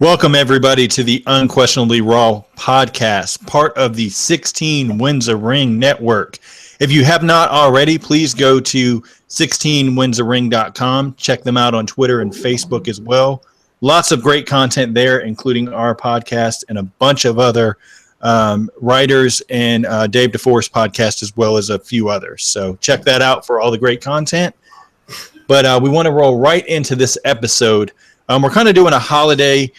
Welcome, everybody, to the Unquestionably Raw podcast, part of the 16 Wins a Ring network. If you have not already, please go to 16winsaring.com. Check them out on Twitter and Facebook as well. Lots of great content there, including our podcast and a bunch of other writers and Dave DeForest podcast, as well as a few others. So check that out for all the great content. But we want to roll right into this episode. We're kind of doing a holiday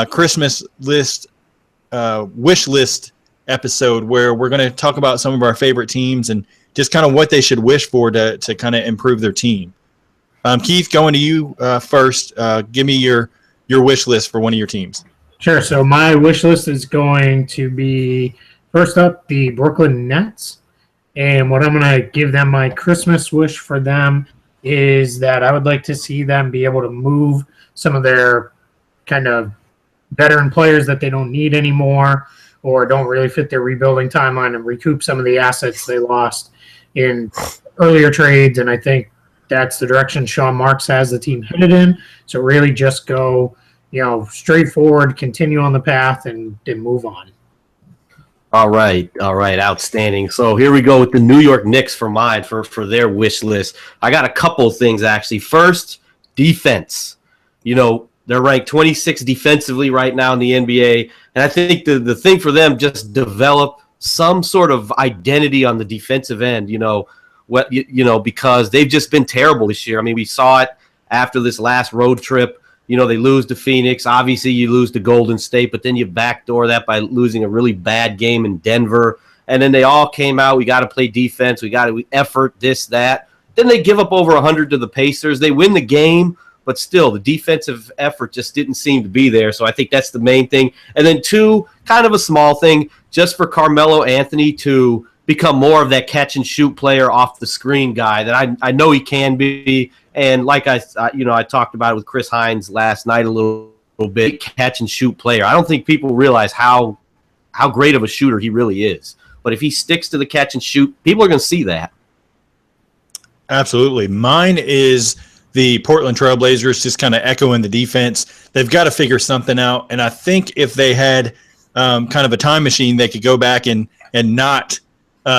Christmas list, wish list episode where we're going to talk about some of our favorite teams and just kind of what they should wish for to kind of improve their team. Keith, going to you first. Give me your wish list for one of your teams. Sure. So my wish list is going to be, first up, the Brooklyn Nets. And what I'm going to give them, my Christmas wish for them, is that I would like to see them be able to move some of their kind of veteran players that they don't need anymore or don't really fit their rebuilding timeline and recoup some of the assets they lost in earlier trades. And I think that's the direction Sean Marks has the team headed in. So really just go, straight forward, continue on the path and move on. All right. Outstanding. So here we go with the New York Knicks for mine, for their wish list. I got a couple of things, actually. First, defense. They're ranked 26 defensively right now in the NBA. And I think the thing for them, just develop some sort of identity on the defensive end, because they've just been terrible this year. I mean, we saw it after this last road trip. They lose to Phoenix. Obviously, you lose to Golden State, but then you backdoor that by losing a really bad game in Denver. And then they all came out. We got to play defense. We got to effort this, that. Then they give up over 100 to the Pacers. They win the game, but still the defensive effort just didn't seem to be there. So I think that's the main thing. And then two, kind of a small thing, just for Carmelo Anthony to become more of that catch-and-shoot player off the screen guy that I know he can be. And like I talked about it with Chris Hines last night a little bit, catch-and-shoot player. I don't think people realize how great of a shooter he really is. But if he sticks to the catch-and-shoot, people are going to see that. Absolutely. Mine is the Portland Trailblazers, just kind of echoing the defense. They've got to figure something out. And I think if they had kind of a time machine, they could go back and not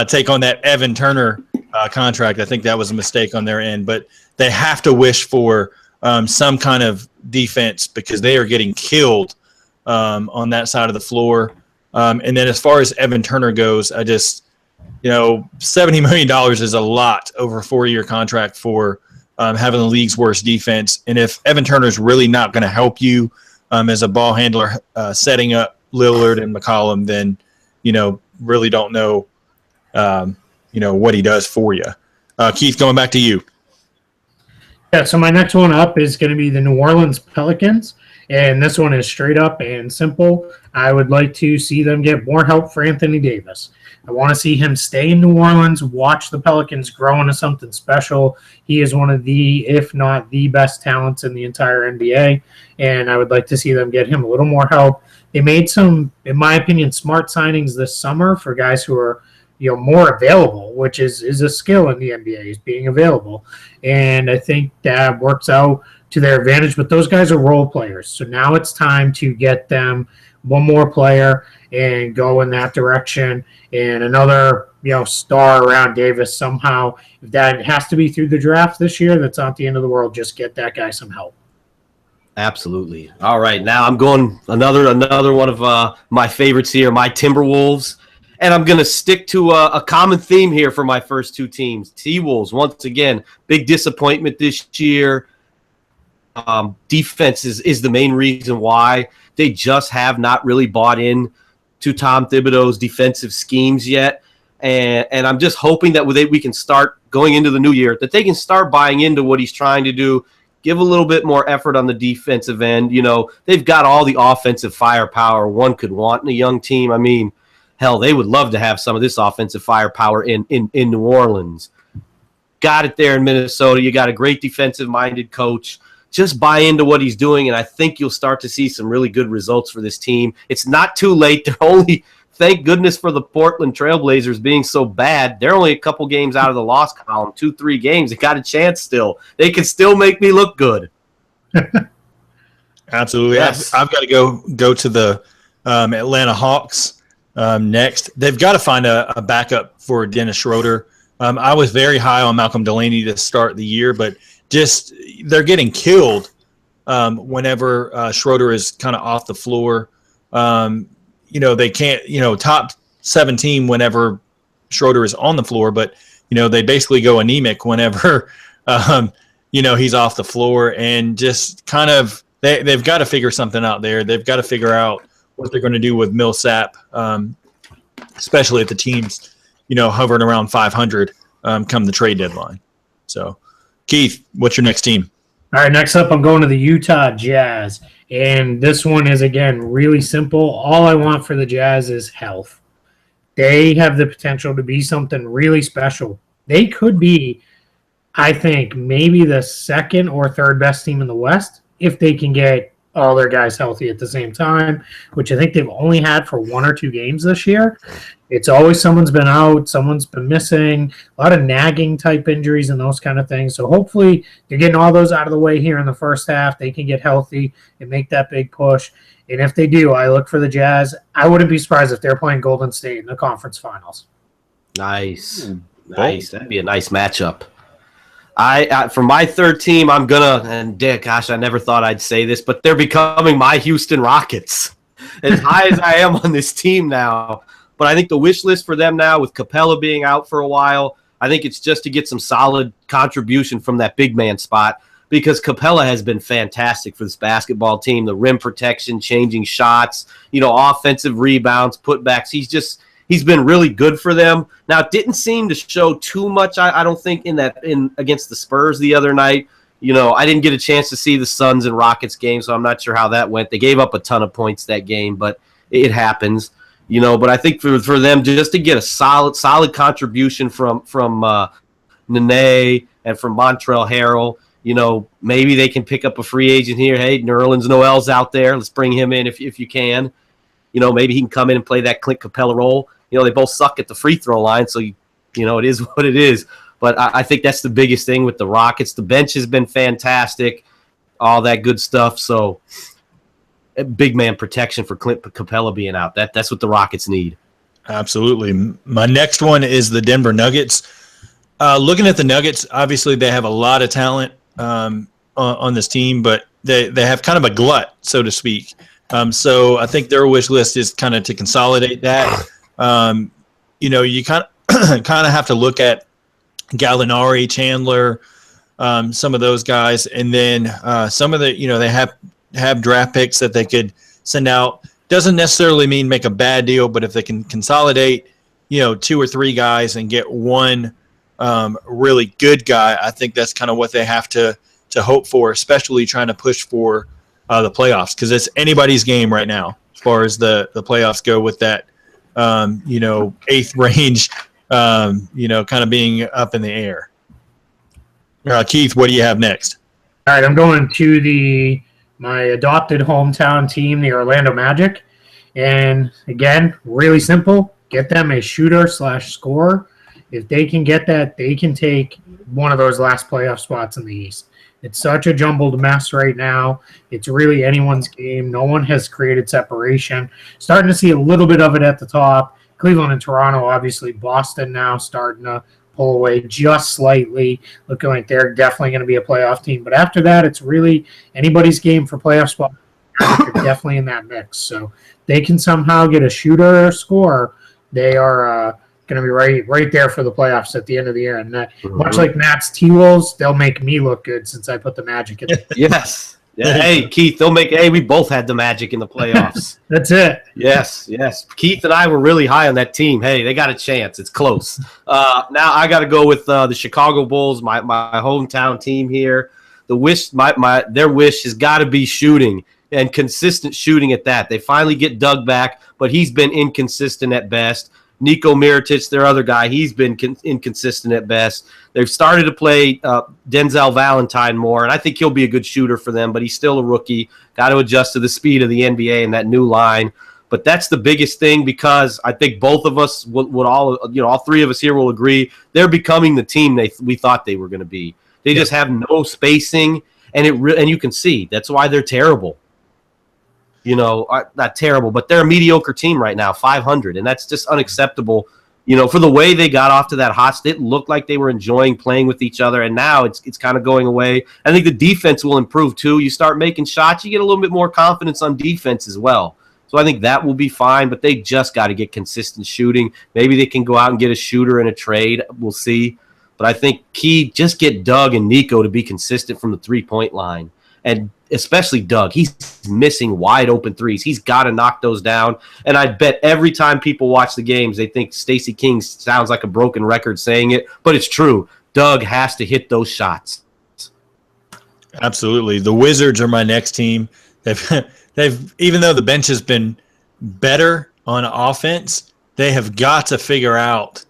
take on that Evan Turner contract. I think that was a mistake on their end. But they have to wish for some kind of defense because they are getting killed on that side of the floor. And then as far as Evan Turner goes, I just, $70 million is a lot over a 4-year contract for having the league's worst defense. And if Evan Turner is really not going to help you as a ball handler setting up Lillard and McCollum, then, really don't know, what he does for you. Keith, going back to you. Yeah, so my next one up is going to be the New Orleans Pelicans. And this one is straight up and simple. I would like to see them get more help for Anthony Davis. I want to see him stay in New Orleans, watch the Pelicans grow into something special. He is one of the, if not the best talents in the entire NBA, and I would like to see them get him a little more help. They made some, in my opinion, smart signings this summer for guys who are more available, which is a skill in the NBA, is being available. And I think that works out to their advantage, but those guys are role players. So now it's time to get them one more player and go in that direction and another, star around Davis somehow. If that has to be through the draft this year, that's not the end of the world. Just get that guy some help. Absolutely. All right. Now I'm going another one of my favorites here, my Timberwolves. And I'm going to stick to a common theme here for my first two teams. T-Wolves, once again, big disappointment this year. Defense is the main reason why. They just have not really bought in to Tom Thibodeau's defensive schemes yet. And I'm just hoping that we can start going into the new year, that they can start buying into what he's trying to do, give a little bit more effort on the defensive end. They've got all the offensive firepower one could want in a young team. I mean, hell, they would love to have some of this offensive firepower in New Orleans. Got it there in Minnesota. You got a great defensive-minded coach. Just buy into what he's doing, and I think you'll start to see some really good results for this team. It's not too late. They're only, thank goodness for the Portland Trailblazers being so bad. They're only a couple games out of the loss column, 2-3 games. They got a chance still. They can still make me look good. Absolutely. Yes. I've got to go to the Atlanta Hawks next. They've got to find a backup for Dennis Schroeder. I was very high on Malcolm Delaney to start the year, but just they're getting killed whenever Schroeder is kind of off the floor. They can't, top 17 whenever Schroeder is on the floor, but, they basically go anemic whenever, he's off the floor, and just kind of they've got to figure something out there. They've got to figure out what they're going to do with Millsap, especially if the team's, hovering around 500 come the trade deadline. So, Keith, what's your next team? All right, next up, I'm going to the Utah Jazz. And this one is, again, really simple. All I want for the Jazz is health. They have the potential to be something really special. They could be, I think, maybe the second or third best team in the West if they can get all their guys healthy at the same time, which I think they've only had for 1 or 2 games this year. It's always someone's been out, someone's been missing, a lot of nagging type injuries and those kind of things. So hopefully they're getting all those out of the way here in the first half. They can get healthy and make that big push. And if they do, I look for the Jazz. I wouldn't be surprised if they're playing Golden State in the conference finals. Nice. That'd be a nice matchup. I for my third team, I'm gonna, and gosh, I never thought I'd say this, but they're becoming my Houston Rockets. As high as I am on this team now, but I think the wish list for them now, with Capella being out for a while, I think it's just to get some solid contribution from that big man spot, because Capella has been fantastic for this basketball team. The rim protection, changing shots, offensive rebounds, putbacks. He's been really good for them. Now, it didn't seem to show too much, I don't think, in against the Spurs the other night. I didn't get a chance to see the Suns and Rockets game, so I'm not sure how that went. They gave up a ton of points that game, but it happens. But I think for them just to get a solid contribution from Nene and from Montrezl Harrell, maybe they can pick up a free agent here. Hey, Nerlens Noel's out there. Let's bring him in if you can. Maybe he can come in and play that Clint Capella role. They both suck at the free throw line, so it is what it is. But I think that's the biggest thing with the Rockets. The bench has been fantastic, all that good stuff. So big man protection for Clint Capella being out. That's what the Rockets need. Absolutely. My next one is the Denver Nuggets. Looking at the Nuggets, obviously they have a lot of talent on this team, but they have kind of a glut, so to speak. So I think their wish list is kind of to consolidate that. You kind of have to look at Gallinari, Chandler, some of those guys, and then some of the they have draft picks that they could send out. Doesn't necessarily mean make a bad deal, but if they can consolidate 2 or 3 guys and get one really good guy, I think that's kind of what they have to hope for, especially trying to push for the playoffs, because it's anybody's game right now as far as the playoffs go, with that 8th range kind of being up in the air. Keith, what do you have next? All right, I'm going to my adopted hometown team, the Orlando Magic. And again, really simple. Get them a shooter/scorer. If they can get that, they can take one of those last playoff spots in the East. It's such a jumbled mess right now. It's really anyone's game. No one has created separation. Starting to see a little bit of it at the top. Cleveland and Toronto, obviously. Boston now starting to pull away just slightly. Looking like they're definitely going to be a playoff team. But after that, it's really anybody's game for playoff spot. They're definitely in that mix. So they can somehow get a shooter or scorer. They are going to be right there for the playoffs at the end of the year. And much like Matt's T-Wolves, they'll make me look good since I put the Magic in. Yes. Yeah. Hey, Keith, we both had the Magic in the playoffs. That's it. Yes. Keith and I were really high on that team. Hey, they got a chance. It's close. Now I got to go with the Chicago Bulls, my hometown team here. The wish, their wish has got to be shooting, and consistent shooting at that. They finally get Doug back, but he's been inconsistent at best. Niko Mirotic, their other guy, he's been inconsistent at best. They've started to play Denzel Valentine more, and I think he'll be a good shooter for them, but he's still a rookie. Got to adjust to the speed of the NBA and that new line. But that's the biggest thing, because I think both of us would all 3 of us here will agree they're becoming the team we thought they were going to be. They just have no spacing, and you can see that's why they're terrible. not terrible, but they're a mediocre team right now, 500, and that's just unacceptable. For the way they got off to that hot start, it looked like they were enjoying playing with each other, and now it's kind of going away. I think the defense will improve too. You start making shots, you get a little bit more confidence on defense as well. So I think that will be fine, but they just got to get consistent shooting. Maybe they can go out and get a shooter in a trade. We'll see. But I think just get Doug and Nico to be consistent from the three-point line. And especially Doug, he's missing wide open threes. He's got to knock those down. And I bet every time people watch the games, they think Stacey King sounds like a broken record saying it, but it's true. Doug has to hit those shots. Absolutely. The Wizards are my next team. They've even though the bench has been better on offense, they have got to figure out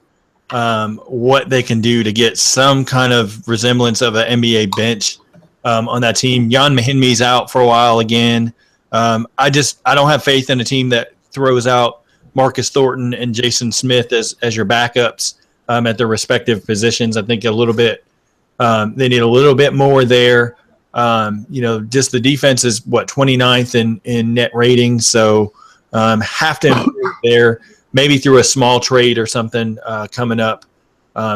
what they can do to get some kind of resemblance of an NBA bench on that team. Jan Mahinmi's out for a while again. I don't have faith in a team that throws out Marcus Thornton and Jason Smith as your backups at their respective positions. I think they need a little bit more there. Just the defense is 29th in net rating, so have to improve there. Maybe through a small trade or something coming up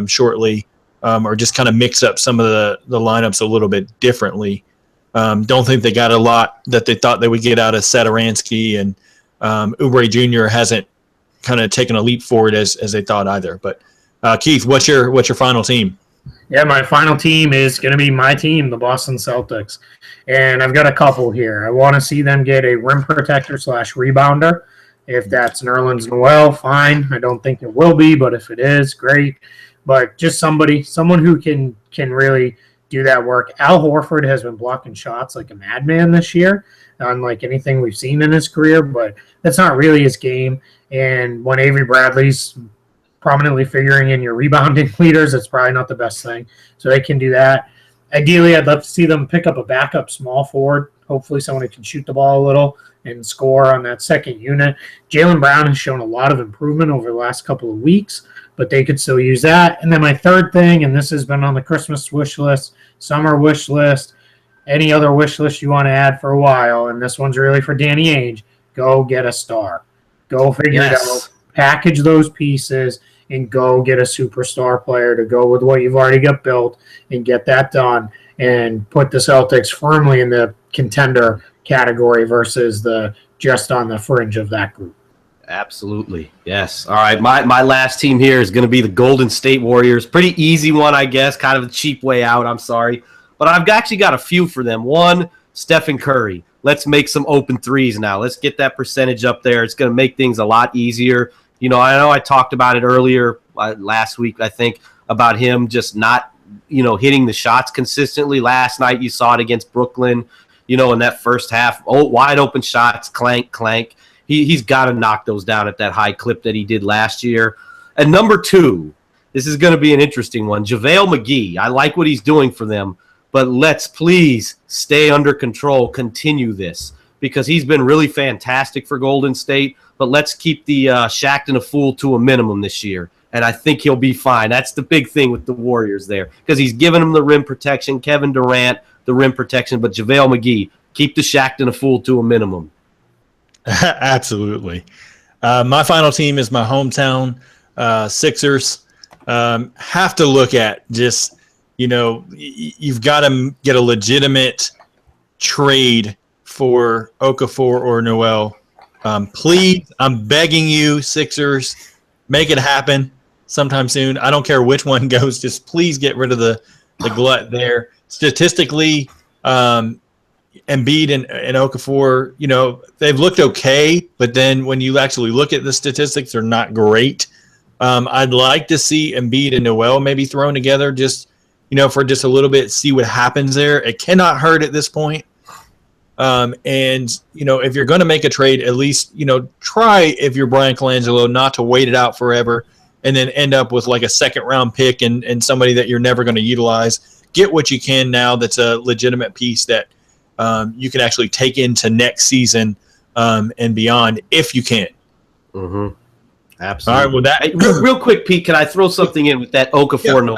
shortly. Or just kind of mix up some of the lineups a little bit differently. Don't think they got a lot that they thought they would get out of Satoransky, and Oubre Jr. hasn't kind of taken a leap forward as they thought either. But Keith, what's your final team? Yeah, my final team is going to be my team, the Boston Celtics. And I've got a couple here. I want to see them get a rim protector / rebounder. If that's Nerlens Noel, fine. I don't think it will be, but if it is, great. But just someone who can really do that work. Al Horford has been blocking shots like a madman this year, unlike anything we've seen in his career, but that's not really his game. And when Avery Bradley's prominently figuring in your rebounding leaders, it's probably not the best thing. So they can do that. Ideally, I'd love to see them pick up a backup small forward, hopefully someone who can shoot the ball a little and score on that second unit. Jaylen Brown has shown a lot of improvement over the last couple of weeks, but they could still use that. And then my third thing, and this has been on the Christmas wish list, summer wish list, any other wish list you want to add for a while, and this one's really for Danny Ainge, go get a star. Go figure it out. Package those pieces and go get a superstar player to go with what you've already got built and get that done and put the Celtics firmly in the contender category versus the just on the fringe of that group. Absolutely. Yes. All right. My last team here is going to be the Golden State Warriors. Pretty easy one, I guess. Kind of a cheap way out. I'm sorry. But I've actually got a few for them. One, Stephen Curry. Let's make some open threes now. Let's get that percentage up there. It's going to make things a lot easier. I know I talked about it earlier last week, I think, about him just not, hitting the shots consistently. Last night you saw it against Brooklyn, in that first half. Wide open shots, clank, clank. He's got to knock those down at that high clip that he did last year. And number two, this is going to be an interesting one. JaVale McGee, I like what he's doing for them, but let's please stay under control, continue this, because he's been really fantastic for Golden State, but let's keep the Shaqtin' a Fool to a minimum this year, and I think he'll be fine. That's the big thing with the Warriors there, because he's given them the rim protection, Kevin Durant, the rim protection, but JaVale McGee, keep the Shaqtin' a Fool to a minimum. Absolutely. My final team is my hometown Sixers. Have to look at just, you've got to get a legitimate trade for Okafor or Noel. Please, I'm begging you, Sixers, make it happen sometime soon. I don't care which one goes. Just please get rid of the glut there. Statistically, Embiid and Okafor, they've looked okay, but then when you actually look at the statistics, they're not great. I'd like to see Embiid and Noel maybe thrown together just, for just a little bit, see what happens there. It cannot hurt at this point. If you're going to make a trade, at least, try, if you're Brian Colangelo, not to wait it out forever and then end up with like a second round pick and somebody that you're never going to utilize. Get what you can now that's a legitimate piece that you can actually take into next season and beyond if you can. Mm-hmm. Absolutely. All right, real quick, Pete, can I throw something in with that Okafor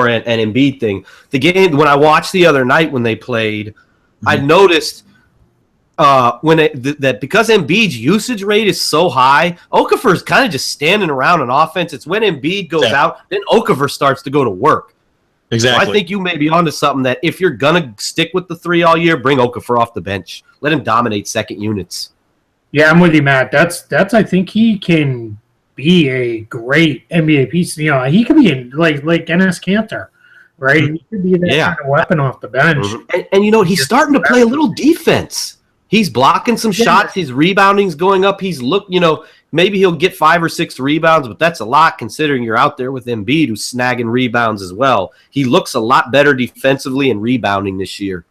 and Embiid thing? The game, when I watched the other night when they played, I noticed because Embiid's usage rate is so high, Okafor's kind of just standing around on offense. It's when Embiid goes out, then Okafor starts to go to work. Exactly. So I think you may be onto something that if you're gonna stick with the 3 all year, bring Okafor off the bench. Let him dominate second units. Yeah, I'm with you, Matt. That's I think he can be a great NBA piece. You know, he could be in like Enes Kanter, right? He could be that kind of weapon off the bench. And you know, he's starting to play a little defense. He's blocking some shots. His rebounding's going up. Maybe he'll get 5 or 6 rebounds, but that's a lot considering you're out there with Embiid who's snagging rebounds as well. He looks a lot better defensively and rebounding this year.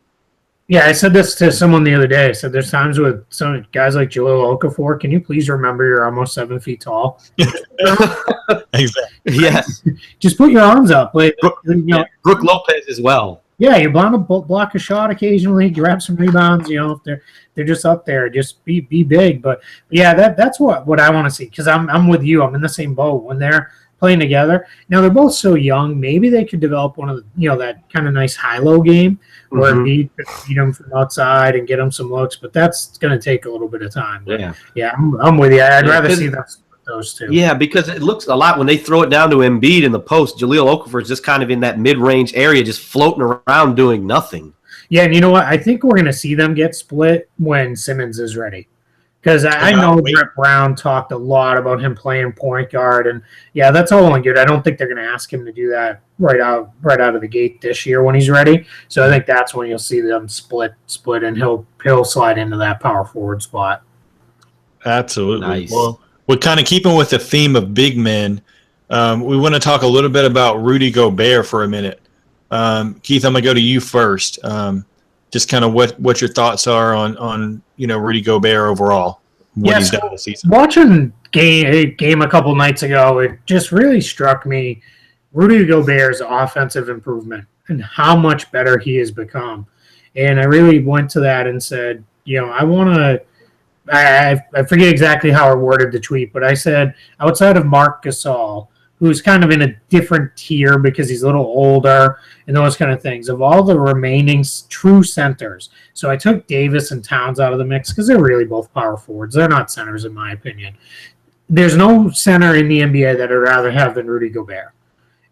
Yeah, I said this to someone the other day. I said there's times with some guys like Jahlil Okafor, can you please remember you're almost 7 feet tall? Exactly. Yes. Just put your arms up. Like, Brooke Lopez as well. Yeah, you block a shot occasionally, grab some rebounds. You know, if they're just up there, just be big. But yeah, that's what I want to see, because I'm with you. I'm in the same boat when they're playing together. Now they're both so young. Maybe they could develop one of the, that kind of nice high-low game where Embiid could beat them from outside and get them some looks. But that's going to take a little bit of time. But yeah, I'm with you. I'd rather see them. Those two. Yeah, because it looks a lot when they throw it down to Embiid in the post. Jahlil Okafor is just kind of in that mid-range area, just floating around doing nothing. Yeah, and you know what? I think we're going to see them get split when Simmons is ready. Because I know Brett Brown talked a lot about him playing point guard, and yeah, that's all well and good. I don't think they're going to ask him to do that right out of the gate this year when he's ready. So I think that's when you'll see them split, and he'll slide into that power forward spot. Absolutely. Nice. Well, we're kind of keeping with the theme of big men. We want to talk a little bit about Rudy Gobert for a minute. Keith, I'm going to go to you first. Just kind of what your thoughts are on Rudy Gobert overall, what he's done this season. Watching game a couple nights ago, it just really struck me Rudy Gobert's offensive improvement and how much better he has become. And I really went to that and said, I want to. I forget exactly how I worded the tweet, but I said outside of Marc Gasol, who's kind of in a different tier because he's a little older and those kind of things, of all the remaining true centers. So I took Davis and Towns out of the mix because they're really both power forwards. They're not centers in my opinion. There's no center in the NBA that I'd rather have than Rudy Gobert.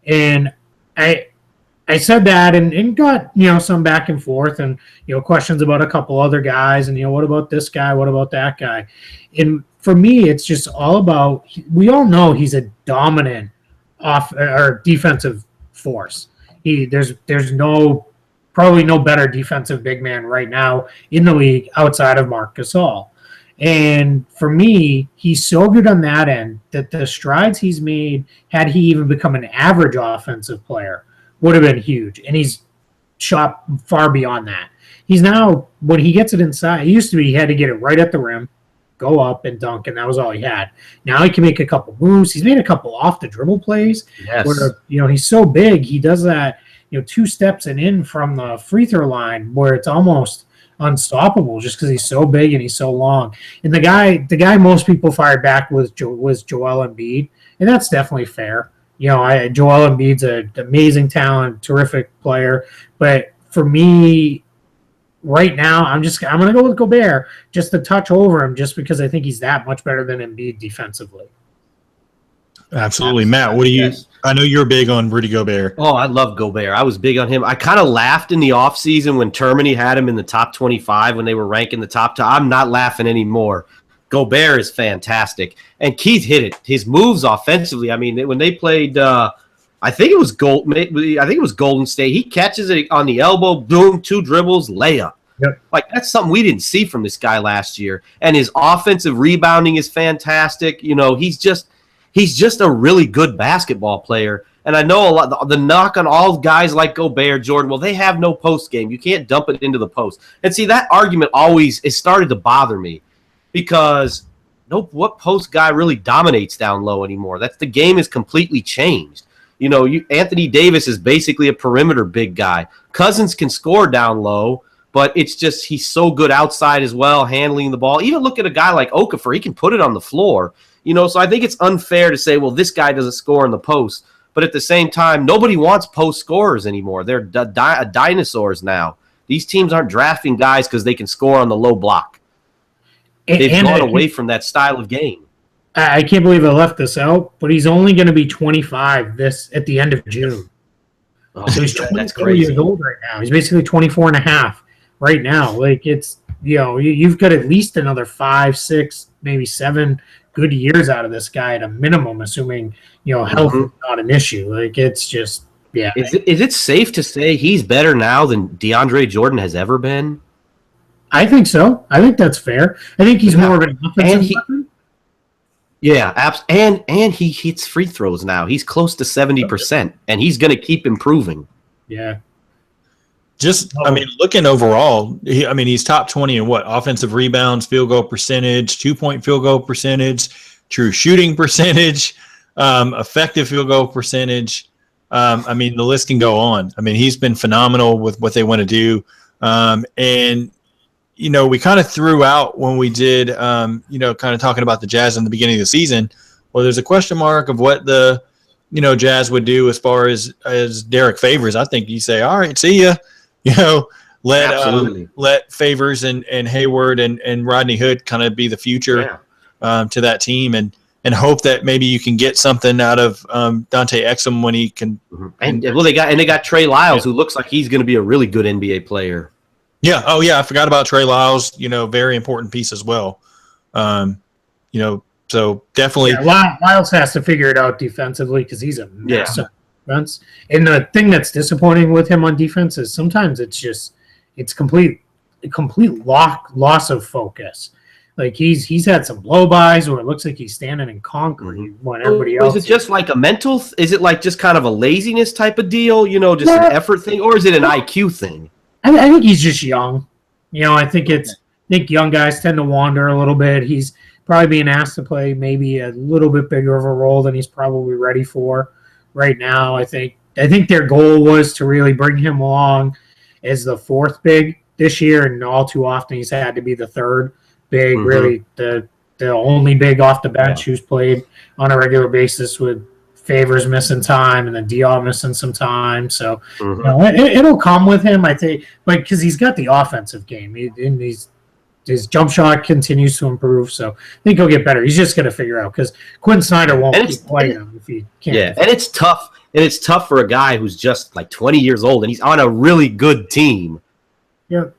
And I said that and got, some back and forth and, questions about a couple other guys and, what about this guy? What about that guy? And for me, it's just all about, we all know he's a dominant defensive force. There's probably no better defensive big man right now in the league outside of Marc Gasol. And for me, he's so good on that end that the strides he's made, had he even become an average offensive player, would have been huge. And he's shot far beyond that. He's now, when he gets it inside, he used to be he had to get it right at the rim, go up and dunk, and that was all he had. Now he can make a couple moves. He's made a couple off the dribble plays. Yes. Where, he's so big, he does that, 2 steps and in from the free throw line where it's almost unstoppable just because he's so big and he's so long. And the guy most people fired back was Joel Embiid, and that's definitely fair. Joel Embiid's an amazing talent, terrific player. But for me, right now, I'm going to go with Gobert just to touch over him just because I think he's that much better than Embiid defensively. Absolutely. Matt, what do you – I know you're big on Rudy Gobert. Oh, I love Gobert. I was big on him. I kind of laughed in the offseason when Termini had him in the top 25 when they were ranking the top 10. I'm not laughing anymore. Gobert is fantastic. And Keith hit it. His moves offensively, I mean, when they played I think it was Golden State. He catches it on the elbow, boom, 2 dribbles, layup. Yep. Like, that's something we didn't see from this guy last year. And his offensive rebounding is fantastic. He's just a really good basketball player. And I know a lot the knock on all guys like Gobert, Jordan, well, they have no post game. You can't dump it into the post. And see, that argument always it started to bother me. Because what post guy really dominates down low anymore? The game is completely changed. Anthony Davis is basically a perimeter big guy. Cousins can score down low, but it's just he's so good outside as well, handling the ball. Even look at a guy like Okafor, he can put it on the floor. So I think it's unfair to say, well, this guy doesn't score in the post. But at the same time, nobody wants post scorers anymore. They're dinosaurs now. These teams aren't drafting guys because they can score on the low block. They've gone away from that style of game. I can't believe I left this out, but he's only going to be 25 at the end of June. Oh, So he's that's 24 crazy. years old right now. He's basically 24 and a half right now. Like, it's, you've got at least another 5, 6, maybe 7 good years out of this guy at a minimum, assuming, health is not an issue. Like, it's just, yeah. Is it safe to say he's better now than DeAndre Jordan has ever been? I think so. I think that's fair. I think he's more of an offensive weapon. Yeah, and he hits free throws now. He's close to 70%, and he's going to keep improving. Yeah. Looking overall, he's top 20 in what? Offensive rebounds, field goal percentage, 2-point field goal percentage, true shooting percentage, effective field goal percentage. The list can go on. He's been phenomenal with what they want to do. We kind of threw out when we did, kind of talking about the Jazz in the beginning of the season. Well, there's a question mark of what the, Jazz would do as far as Derek Favors. I think you say, all right, see ya. Let Favors and Hayward and Rodney Hood kind of be the future to that team, and hope that maybe you can get something out of Dante Exum when he can. And they got Trey Lyles, who looks like he's going to be a really good NBA player. Yeah. Oh, yeah. I forgot about Trey Lyles. Very important piece as well. So definitely. Yeah, Lyles has to figure it out defensively because he's a mess on defense. And the thing that's disappointing with him on defense is sometimes it's complete loss of focus. Like he's had some blow-bys where it looks like he's standing in concrete when everybody else. Is it just like a mental? Is it like just kind of a laziness type of deal? Just an effort thing, or is it an IQ thing? I think he's just young. I think young guys tend to wander a little bit. He's probably being asked to play maybe a little bit bigger of a role than he's probably ready for right now. I think their goal was to really bring him along as the fourth big this year, and all too often he's had to be the third big, really the only big off the bench who's played on a regular basis with Favors missing time and then Diop missing some time. So it'll come with him, I think, but because he's got the offensive game. His jump shot continues to improve, so I think he'll get better. He's just going to figure out because Quinn Snyder won't keep playing him if he can't. Yeah, and it's tough. And it's tough for a guy who's just like 20 years old and he's on a really good team. Yeah,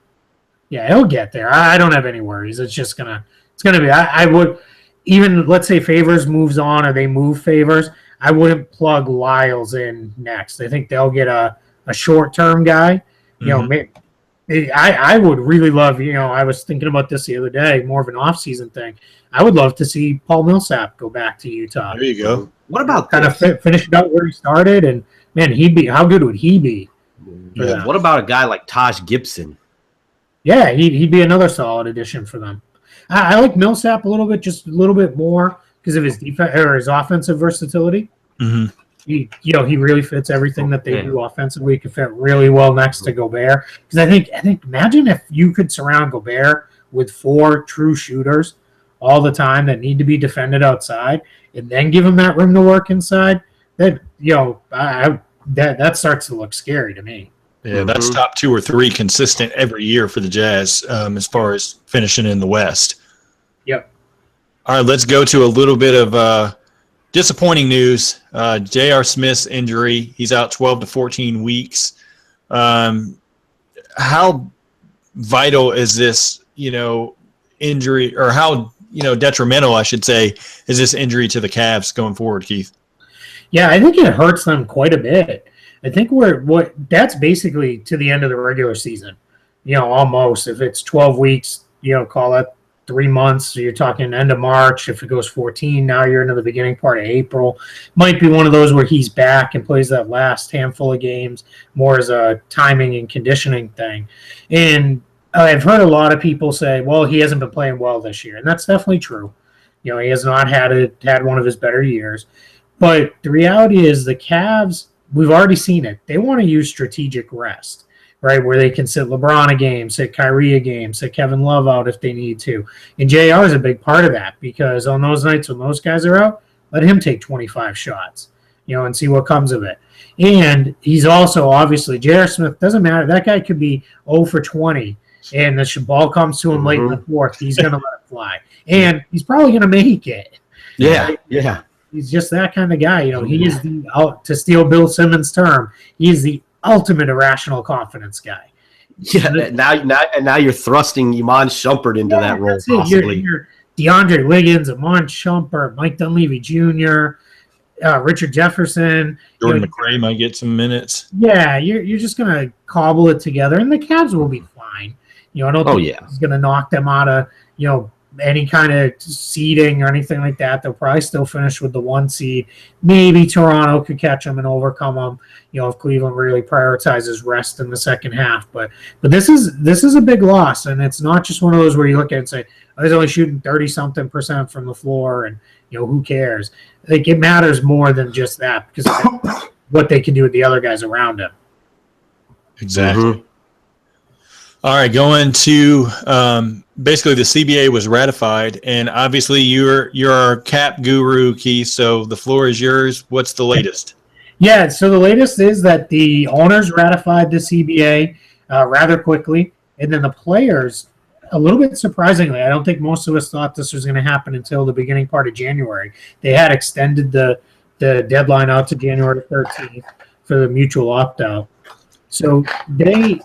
he'll get there. I don't have any worries. It's gonna be. I would even, let's say Favors moves on or they move Favors, I wouldn't plug Lyles in next. I think they'll get a short-term guy. I would really love, I was thinking about this the other day, more of an off-season thing. I would love to see Paul Millsap go back to Utah. There you go. What about kind of finish it out where he started? And, man, how good would he be? Yeah. What about a guy like Taj Gibson? Yeah, he'd be another solid addition for them. I like Millsap just a little bit more because of his defense or his offensive versatility. He really fits everything that they do offensively. He could fit really well next to Gobert. Because I think imagine if you could surround Gobert with 4 true shooters all the time that need to be defended outside, and then give him that room to work inside. That that starts to look scary to me. Yeah, that's top 2 or 3 consistent every year for the Jazz as far as finishing in the West. Yep. All right, let's go to a little bit of disappointing news. J.R. Smith's injury. He's out 12 to 14 weeks. How vital is this, injury, or how, detrimental, I should say, is this injury to the Cavs going forward, Keith? Yeah, I think it hurts them quite a bit. I think that's basically to the end of the regular season, almost. If it's 12 weeks, call it 3 months. So you're talking end of March. If it goes 14, now you're into the beginning part of April. Might be one of those where he's back and plays that last handful of games more as a timing and conditioning thing. And I've heard a lot of people say, well, he hasn't been playing well this year. And that's definitely true. He has not had one of his better years. But the reality is the Cavs, we've already seen it. They want to use strategic rest, right, where they can sit LeBron a game, sit Kyrie a game, sit Kevin Love out if they need to. And JR is a big part of that because on those nights when those guys are out, let him take 25 shots, and see what comes of it. And he's also, obviously, J.R. Smith, doesn't matter. That guy could be 0 for 20 and the ball comes to him late in the fourth, he's going to let it fly. And he's probably going to make it. Yeah, yeah. He's just that kind of guy. He is to steal Bill Simmons' term, he is the ultimate irrational confidence guy. Yeah, now you're thrusting Iman Shumpert into that role, possibly. You're DeAndre Wiggins, Iman Shumpert, Mike Dunleavy Jr., Richard Jefferson. Jordan McRae might get some minutes. Yeah, you're just going to cobble it together, and the Cavs will be fine. I don't think he's going to knock them out of, any kind of seeding or anything like that. They'll probably still finish with the 1 seed. Maybe Toronto could catch them and overcome them, if Cleveland really prioritizes rest in the second half. But this is a big loss, and it's not just one of those where you look at it and say, oh, he's only shooting 30-something% from the floor, and, who cares? I think it matters more than just that because of what they can do with the other guys around him. Exactly. Mm-hmm. All right, going to basically the CBA was ratified, and obviously you're our cap guru, Keith, so the floor is yours. What's the latest? Yeah, so the latest is that the owners ratified the CBA rather quickly, and then the players, a little bit surprisingly, I don't think most of us thought this was going to happen until the beginning part of January. They had extended the deadline out to January 13th for the mutual opt-out. So they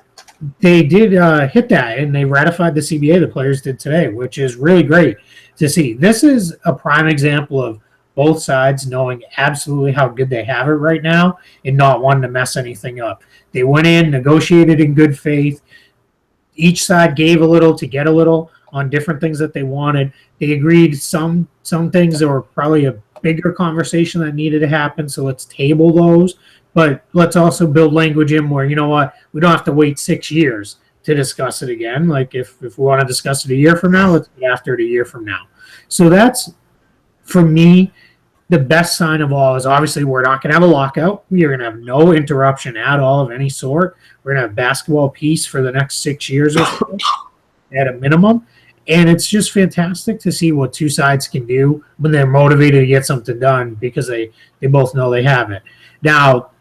did hit that, and they ratified the CBA. The players did today, which is really great to see. This is a prime example of both sides knowing absolutely how good they have it right now and not wanting to mess anything up. They went in, negotiated in good faith. Each side gave a little to get a little on different things that they wanted. They agreed some things that were probably a bigger conversation that needed to happen, so let's table those. But let's also build language in where, we don't have to wait 6 years to discuss it again. Like if we want to discuss it a year from now, let's get after it a year from now. So that's, for me, the best sign of all is obviously we're not going to have a lockout. We are going to have no interruption at all of any sort. We're going to have basketball peace for the next 6 years or so at a minimum. And it's just fantastic to see what two sides can do when they're motivated to get something done because they both know they have it. Now,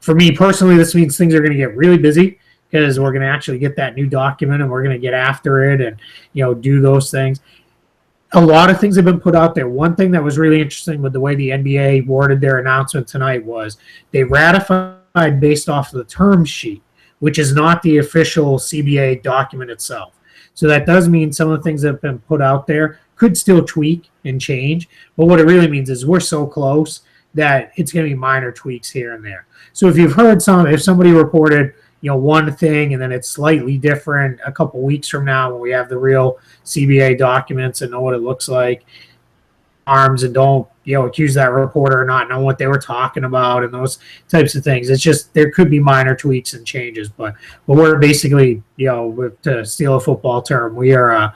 for me personally, this means things are going to get really busy because we're going to actually get that new document and we're going to get after it and, do those things. A lot of things have been put out there. One thing that was really interesting with the way the NBA worded their announcement tonight was they ratified based off of the term sheet, which is not the official CBA document itself. So that does mean some of the things that have been put out there could still tweak and change. But what it really means is we're so close that it's going to be minor tweaks here and there. So if you've heard if somebody reported, one thing and then it's slightly different a couple weeks from now when we have the real CBA documents and know what it looks like, arms and don't, accuse that reporter or not know what they were talking about and those types of things. It's just there could be minor tweaks and changes, but we're basically, to steal a football term, we are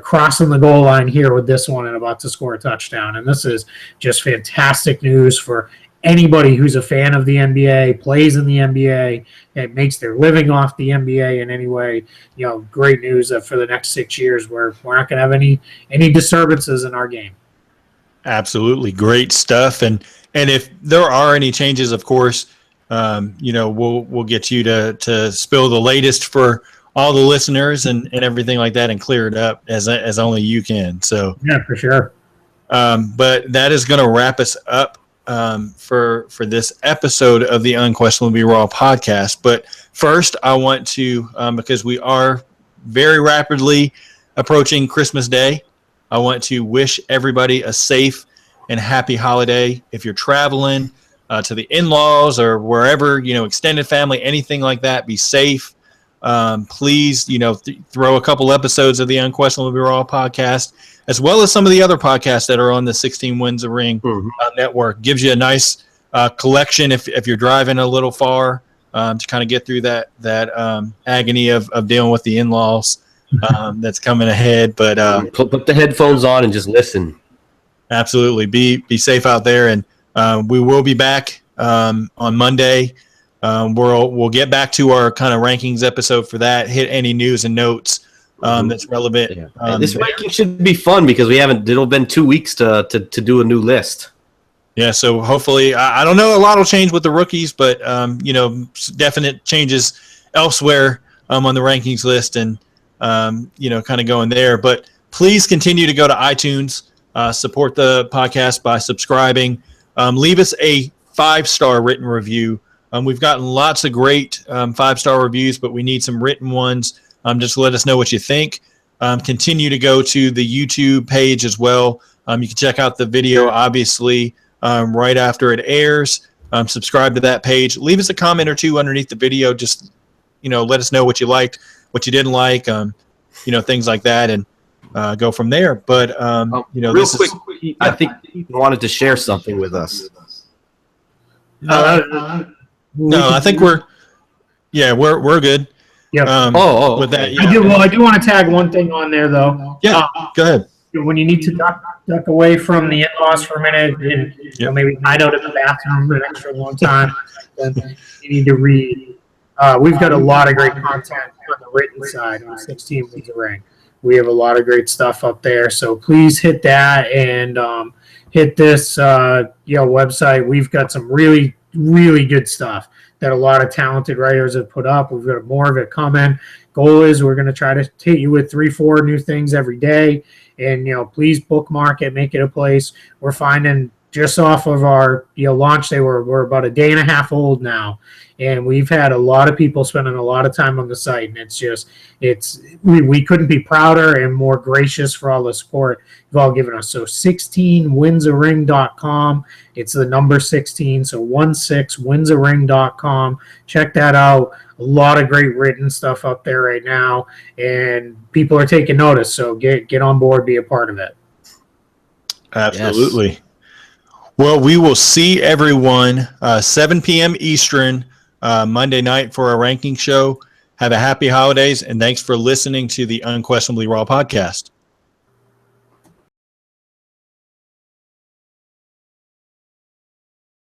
crossing the goal line here with this one and about to score a touchdown. And this is just fantastic news for anybody who's a fan of the NBA, plays in the NBA, and makes their living off the NBA in any way. Great news that for the next 6 years we're not going to have any disturbances in our game. Absolutely. Great stuff. And if there are any changes, of course, we'll get you to spill the latest for all the listeners and everything like that and clear it up as only you can. So yeah, for sure. But that is going to wrap us up for this episode of the Unquestionably Raw podcast. But first, I want to, because we are very rapidly approaching Christmas Day, I want to wish everybody a safe and happy holiday. If you're traveling to the in-laws or wherever, extended family, anything like that, be safe. Please, throw a couple episodes of the Unquestionably Raw podcast, as well as some of the other podcasts that are on the 16 Wins a Ring network. Gives you a nice collection if you're driving a little far to kind of get through that agony of dealing with the in-laws. That's coming ahead, but put the headphones on and just listen. Absolutely, be safe out there, and we will be back on Monday. We'll get back to our kind of rankings episode for that. Hit any news and notes that's relevant. Yeah. This ranking should be fun because it'll been 2 weeks to do a new list. Yeah, so hopefully, I don't know, a lot will change with the rookies, but definite changes elsewhere on the rankings list, and kind of going there. But please continue to go to iTunes, support the podcast by subscribing. Leave us a 5-star written review. We've gotten lots of great 5-star reviews, but we need some written ones. Just let us know what you think. Continue to go to the YouTube page as well. You can check out the video, obviously, right after it airs. Subscribe to that page. Leave us a comment or two underneath the video. Just, let us know what you liked, what you didn't like, things like that, and go from there. But, real quick, I think you wanted to share something with us. No, I think we're good. Yeah. With that, yeah. I do want to tag one thing on there, though. Yeah, go ahead. When you need to duck away from the in-laws for a minute and maybe hide out in the bathroom for an extra long time, then you need to read. We've got a lot of great content on the written side on 16 Wins a Ring. We have a lot of great stuff up there, so please hit that and hit this website. We've got some really, really good stuff that a lot of talented writers have put up. We've got more of it coming. Goal is we're going to try to hit you with 3-4 new things every day. And, please bookmark it, make it a place. We're finding just off of our launch day, we're about a day and a half old now. And we've had a lot of people spending a lot of time on the site. And we couldn't be prouder and more gracious for all the support you've all given us. So 16winsaring.com. It's the number 16. So 16winsaring.com. Check that out. A lot of great written stuff up there right now. And people are taking notice. So get on board, be a part of it. Absolutely. Yes. Well, we will see everyone 7 p.m. Eastern Monday night for our ranking show. Have a happy holidays, and thanks for listening to the Unquestionably Raw podcast.